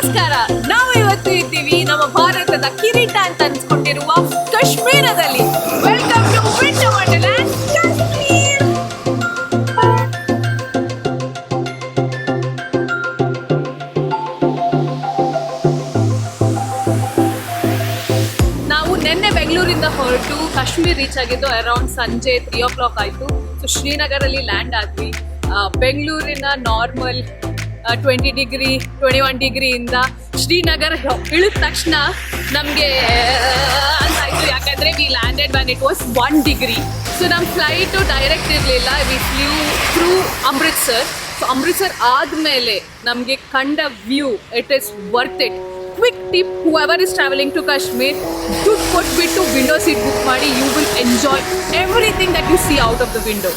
ನಮಸ್ಕಾರ. ನಾವು ಇವತ್ತು ಇದ್ದೀವಿ ನಮ್ಮ ಭಾರತದ ಕಿರೀಟ ಅಂತ ಅನ್ಸ್ಕೊಂಡಿರುವ ಕಾಶ್ಮೀರದಲ್ಲಿ. Welcome to winter wonderland Kashmir. ನಾವು ನಿನ್ನೆ ಬೆಂಗಳೂರಿಂದ ಹೊರಟು ಕಾಶ್ಮೀರ್ ರೀಚ್ ಆಗಿದ್ದು ಅರೌಂಡ್ ಸಂಜೆ 3 o'clock ಆಯಿತು. ಸೊ ಶ್ರೀನಗರಲ್ಲಿ ಲ್ಯಾಂಡ್ ಆದ್ವಿ. ಬೆಂಗಳೂರಿನ ನಾರ್ಮಲ್ 20 ಡಿಗ್ರಿ 21 ಡಿಗ್ರಿಯಿಂದ ಶ್ರೀನಗರ ಇಳಿದ ತಕ್ಷಣ ನಮಗೆ ಅಂತಾಯಿತು, ಯಾಕಂದರೆ we landed when it was 1 degree. So ನಮ್ಮ ಫ್ಲೈಟು ಡೈರೆಕ್ಟ್ ಇರಲಿಲ್ಲ. We flew through Amritsar. So Amritsar ಆದಮೇಲೆ ನಮಗೆ ಕಂಡ view, it is worth it. Quick tip, whoever is traveling to Kashmir, ದುಡ್ಡು ಕೊಟ್ಬಿಟ್ಟು ವಿಂಡೋ ಸೀಟ್ ಬುಕ್ ಮಾಡಿ. You will enjoy everything that you see out of the window.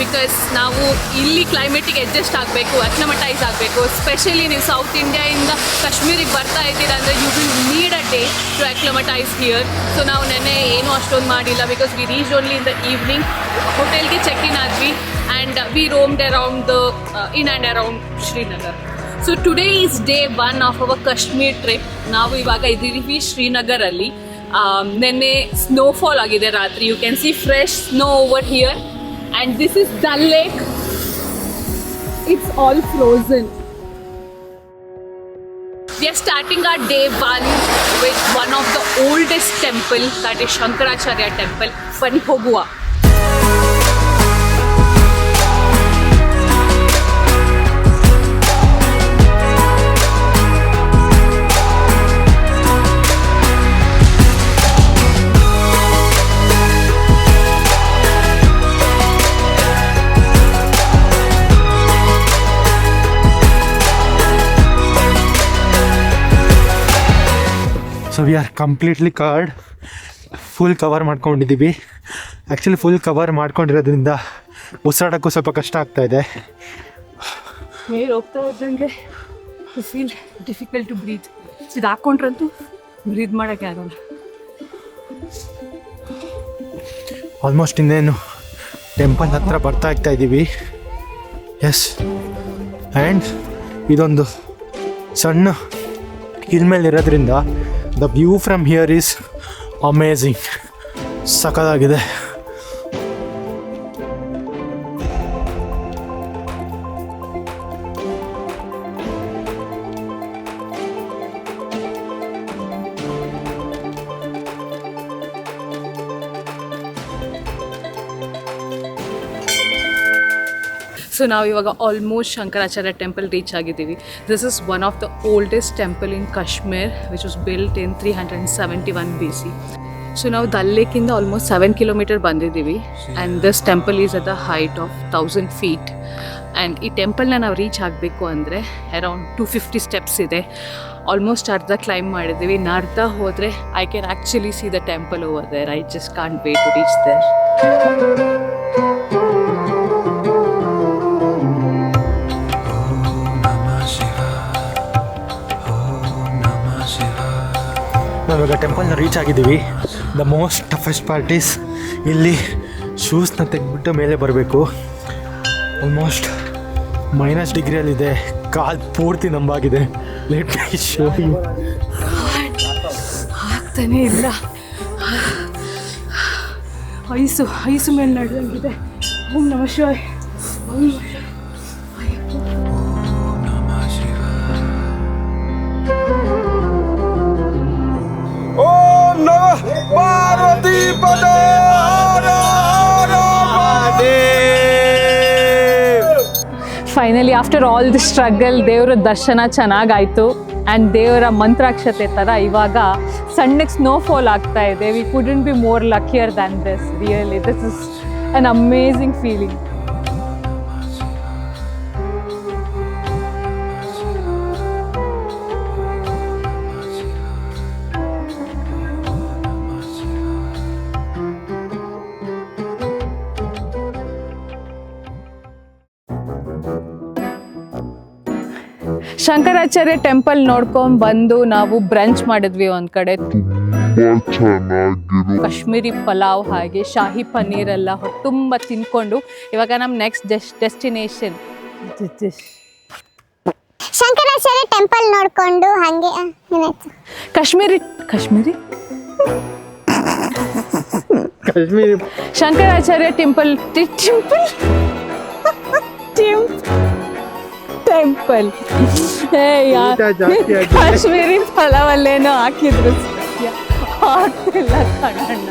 Because ನಾವು ಇಲ್ಲಿ ಕ್ಲೈಮೇಟಿಗೆ adjust ಆಗಬೇಕು, ಅಕ್ಲಮಟೈಸ್ ಆಗಬೇಕು. ಸ್ಪೆಷಲಿ ನೀವು ಸೌತ್ ಇಂಡಿಯಾಯಿಂದ ಕಾಶ್ಮೀರಿಗೆ ಬರ್ತಾ ಇದ್ದೀರಾ ಅಂದರೆ you will need a day to acclimatise here. So ನಾವು ನೆನ್ನೆ ಏನೂ ಅಷ್ಟೊಂದು ಮಾಡಿಲ್ಲ, because we reach only in the evening. ಹೋಟೆಲ್ಗೆ ಚೆಕ್ ಇನ್ ಆದ್ವಿ and we roamed around the in and around Srinagar. So today is day 1 of our Kashmir trip. ನಾವು ಇವಾಗ ಇದ್ದೀವಿ ಶ್ರೀನಗರಲ್ಲಿ. ನೆನ್ನೆ ಸ್ನೋಫಾಲ್ ಆಗಿದೆ ರಾತ್ರಿ. You can see fresh snow over here. And this is Dal Lake. It's all frozen. We are starting our day 1 with one of the oldest temple, that is Shankaracharya temple, Fani Hogua. So we are completely covered. Full cover ಮಾಡ್ಕೊಂಡಿದ್ದೀವಿ. Actually full cover ಮಾಡ್ಕೊಂಡಿರೋದ್ರಿಂದ ಉಸಿರಾಡೋಕ್ಕೂ ಸ್ವಲ್ಪ ಕಷ್ಟ ಆಗ್ತಾಯಿದೆ. ಮೇಲೆ ಹೋಗ್ತಾ ಇದ್ದಂಗೆ to feel difficult to breathe. ಇದು ಹಾಕ್ಕೊಂಡ್ರಂತೂ ಬ್ರೀತ್ ಮಾಡೋಕ್ಕೆ ಆಗೋಲ್ಲ. ಆಲ್ಮೋಸ್ಟ್ ಇನ್ನೇನು ಟೆಂಪಲ್ ಹತ್ರ ಬರ್ತಾ ಇದ್ದೀವಿ. ಎಸ್, ಆ್ಯಂಡ್ ಇದೊಂದು ಸಣ್ಣ ಹಿಲ್ ಮೇಲೆ ಇರೋದ್ರಿಂದ the view from here is amazing. ಸಖತ್ತಾಗಿದೆ. ಸೊ ನಾವು ಇವಾಗ ಆಲ್ಮೋಸ್ಟ್ ಶಂಕರಾಚಾರ್ಯ ಟೆಂಪಲ್ ರೀಚ್ ಆಗಿದ್ದೀವಿ. This is one of the oldest temple in Kashmir which was built in 371 BC. So ನಾವು ದಲ್ ಲೇಕಿಂದ ಆಲ್ಮೋಸ್ಟ್ 7 kilometers ಬಂದಿದ್ದೀವಿ. And this temple is at the height of 1000 feet. And ಈ ಟೆಂಪಲ್ನ ನಾವು reach ಆಗಬೇಕು ಅಂದರೆ around 250 steps ಇದೆ. Almost ಅರ್ಧ climb ಮಾಡಿದ್ದೀವಿ. ಇನ್ನು ಅರ್ಧ ಹೋದರೆ I can actually see the temple over there. I just can't wait to reach there. ನಾವಿವಾಗ ಟೆಂಪಲ್ನ ರೀಚ್ ಆಗಿದ್ದೀವಿ. The most toughest part is ಇಲ್ಲಿ ಶೂಸ್ನ ತೆಗೆದ್ಬಿಟ್ಟು ಮೇಲೆ ಬರಬೇಕು. ಆಲ್ಮೋಸ್ಟ್ -, ಡಿಗ್ರಿಯಲ್ಲಿದೆ. ಕಾಲು ಪೂರ್ತಿ ನಂಬಾಗಿದೆ. Let me show you. ಆಗ್ತಾನೇ ಇಲ್ಲ. ಐಸು ಮೇಲೆ ನಡೆದಂಗಿದೆ. ಓಂ ನಮಃ ಶಿವಾಯ. ಪಾರ್ವತಿ ಪದೇ. Finally after all the struggle ದೇವರ ದರ್ಶನ ಚೆನ್ನಾಗಾಯಿತು. ಆ್ಯಂಡ್ ದೇವರ ಮಂತ್ರಾಕ್ಷತೆ ಥರ ಇವಾಗ ಸಣ್ಣಗೆ ಸ್ನೋಫಾಲ್ ಆಗ್ತಾ ಇದೆ. We couldn't be more luckier than this. Really this is an amazing feeling. Shankaracharya temple ನೋಡ್ಕೊಂಡ್ ಬಂದು ನಾವು ಬ್ರಂಚ್ ಮಾಡಿದ್ವಿ ಒಂದ್ ಕಡೆ. ಕಾಶ್ಮೀರಿ ಪಲಾವ್ ಹಾಗೆ ಶಾಹಿ ಪನ್ನೀರ್ ಎಲ್ಲ ತುಂಬ ತಿನ್ಕೊಂಡು ಇವಾಗ ನಮ್ಮ ನೆಕ್ಸ್ಟ್ ಡೆಸ್ಟಿನೇಷನ್ ಶಂಕರಾಚಾರ್ಯ ಟೆಂಪಲ್ ನೋಡ್ಕೊಂಡು ಹಾಗೆ ಕಾಶ್ಮೀರಿ ಶಂಕರಾಚಾರ್ಯ ಟೆಂಪಲ್ ಕಾಶ್ಮೀರಿ ಪಲಾವಲ್ಲೇನೋ ಹಾಕಿದ್ರು ಆಗ್ತಿಲ್ಲ ಕಣ್ಣಣ್ಣ.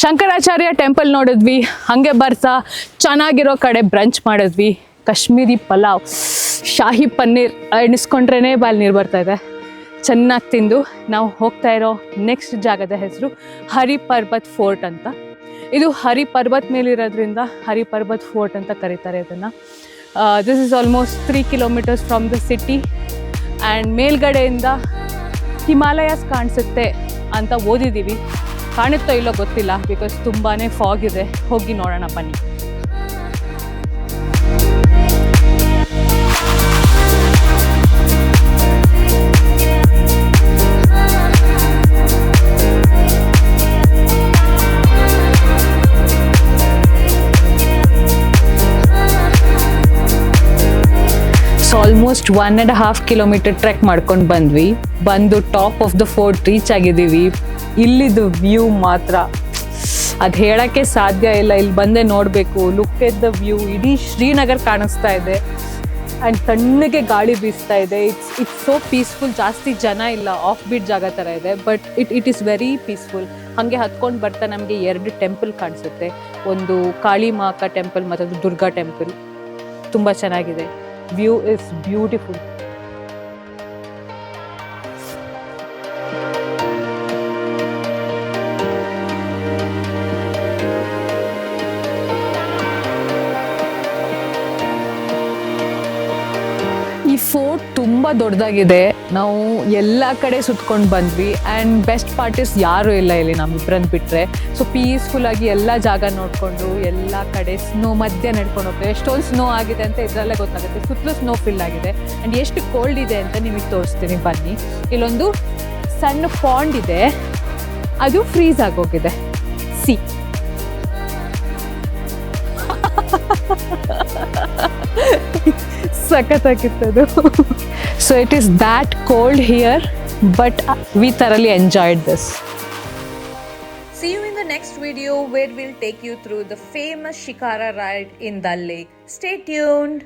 ಶಂಕರಾಚಾರ್ಯ ಟೆಂಪಲ್ ನೋಡಿದ್ವಿ, ಹಾಗೆ ಬರ್ತಾ ಚೆನ್ನಾಗಿರೋ ಕಡೆ ಬ್ರಂಚ್ ಮಾಡಿದ್ವಿ. ಕಾಶ್ಮೀರಿ ಪಲಾವ್ ಶಾಹಿ ಪನ್ನೀರ್ ಎಣಿಸ್ಕೊಂಡ್ರೇ ಬಾಲ್ ನೀರು ಬರ್ತಾ ಇದೆ. ಚೆನ್ನಾಗಿ ತಿಂದು ನಾವು ಹೋಗ್ತಾ ಇರೋ ನೆಕ್ಸ್ಟ್ ಜಾಗದ ಹೆಸರು ಹರಿ ಪರ್ಬತ್ ಫೋರ್ಟ್ ಅಂತ. ಇದು ಹರಿ ಪರ್ಬತ್ ಮೇಲಿರೋದ್ರಿಂದ ಹರಿ ಪರ್ಬತ್ ಫೋರ್ಟ್ ಅಂತ ಕರೀತಾರೆ ಇದನ್ನು. This is almost 3 kilometers from the city and ಮೇಲ್ಗಡೆಯಿಂದ ಹಿಮಾಲಯಸ್ ಕಾಣಿಸುತ್ತೆ ಅಂತ ಓದಿದ್ದೀವಿ. ಕಾಣುತ್ತೋ ಇಲ್ಲೋ ಗೊತ್ತಿಲ್ಲ, ಬಿಕಾಸ್ ತುಂಬಾ ಫಾಗ್ ಇದೆ. ಹೋಗಿ ನೋಡೋಣ ಬನ್ನಿ. ಸೊ ಆಲ್ಮೋಸ್ಟ್ 1.5 kilometer ಟ್ರೆಕ್ ಮಾಡ್ಕೊಂಡು ಬಂದು top of the fort reach ಆಗಿದ್ದೀವಿ. ಇಲ್ಲಿದು ವ್ಯೂ ಮಾತ್ರ ಅದು ಹೇಳೋಕ್ಕೆ ಸಾಧ್ಯ ಇಲ್ಲ. ಇಲ್ಲಿ ಬಂದೇ ನೋಡಬೇಕು. Look at the view. ಇಡೀ ಶ್ರೀನಗರ್ ಕಾಣಿಸ್ತಾ ಇದೆ ಆ್ಯಂಡ್ ತಣ್ಣಗೆ ಗಾಳಿ ಬೀಸ್ತಾ ಇದೆ. It's so peaceful. ಜಾಸ್ತಿ ಜನ ಇಲ್ಲ, ಆಫ್ ಬೀಟ್ ಜಾಗ ಥರ ಇದೆ, but it is very peaceful. ಹಾಗೆ ಹತ್ಕೊಂಡು ಬರ್ತಾ ನಮಗೆ 2 ಟೆಂಪಲ್ ಕಾಣಿಸುತ್ತೆ. ಒಂದು ಕಾಳಿ ಮಾಕ ಟೆಂಪಲ್ ಮತ್ತು ದುರ್ಗಾ ಟೆಂಪಲ್. ತುಂಬ ಚೆನ್ನಾಗಿದೆ. View is beautiful. ಈ ಫೋರ್ಟ್ ತುಂಬ ದೊಡ್ಡದಾಗಿದೆ. ನಾವು ಎಲ್ಲ ಕಡೆ ಸುತ್ಕೊಂಡು ಬಂದ್ವಿ ಆ್ಯಂಡ್ ಬೆಸ್ಟ್ ಪಾರ್ಟಿಸ್ ಯಾರೂ ಇಲ್ಲ ಇಲ್ಲಿ ನಮ್ಮಿಬ್ಬರನ್ನು ಬಿಟ್ಟರೆ. ಸೊ ಪೀಸ್ಫುಲ್ಲಾಗಿ ಎಲ್ಲ ಜಾಗ ನೋಡಿಕೊಂಡು ಎಲ್ಲ ಕಡೆ ಸ್ನೋ ಮಧ್ಯೆ ನಡ್ಕೊಂಡು ಹೋಗ್ತೇವೆ. ಎಷ್ಟೊಂದು ಸ್ನೋ ಆಗಿದೆ ಅಂತ ಇದರಲ್ಲೇ ಗೊತ್ತಾಗುತ್ತೆ. ಸುತ್ತಲೂ ಸ್ನೋ ಫಿಲ್ ಆಗಿದೆ ಆ್ಯಂಡ್ ಎಷ್ಟು ಕೋಲ್ಡ್ ಇದೆ ಅಂತ ನಿಮಗೆ ತೋರಿಸ್ತೀನಿ ಬನ್ನಿ. ಇಲ್ಲೊಂದು ಸಣ್ಣ ಪಾಂಡ್ ಇದೆ, ಅದು ಫ್ರೀಸ್ ಆಗೋಗಿದೆ. ಸಿ ಸಖತ್ತಾಗಿತ್ತದು. So it is that cold here, but we thoroughly enjoyed this. See you in the next video where we'll take you through the famous Shikara ride in Dal Lake. Stay tuned.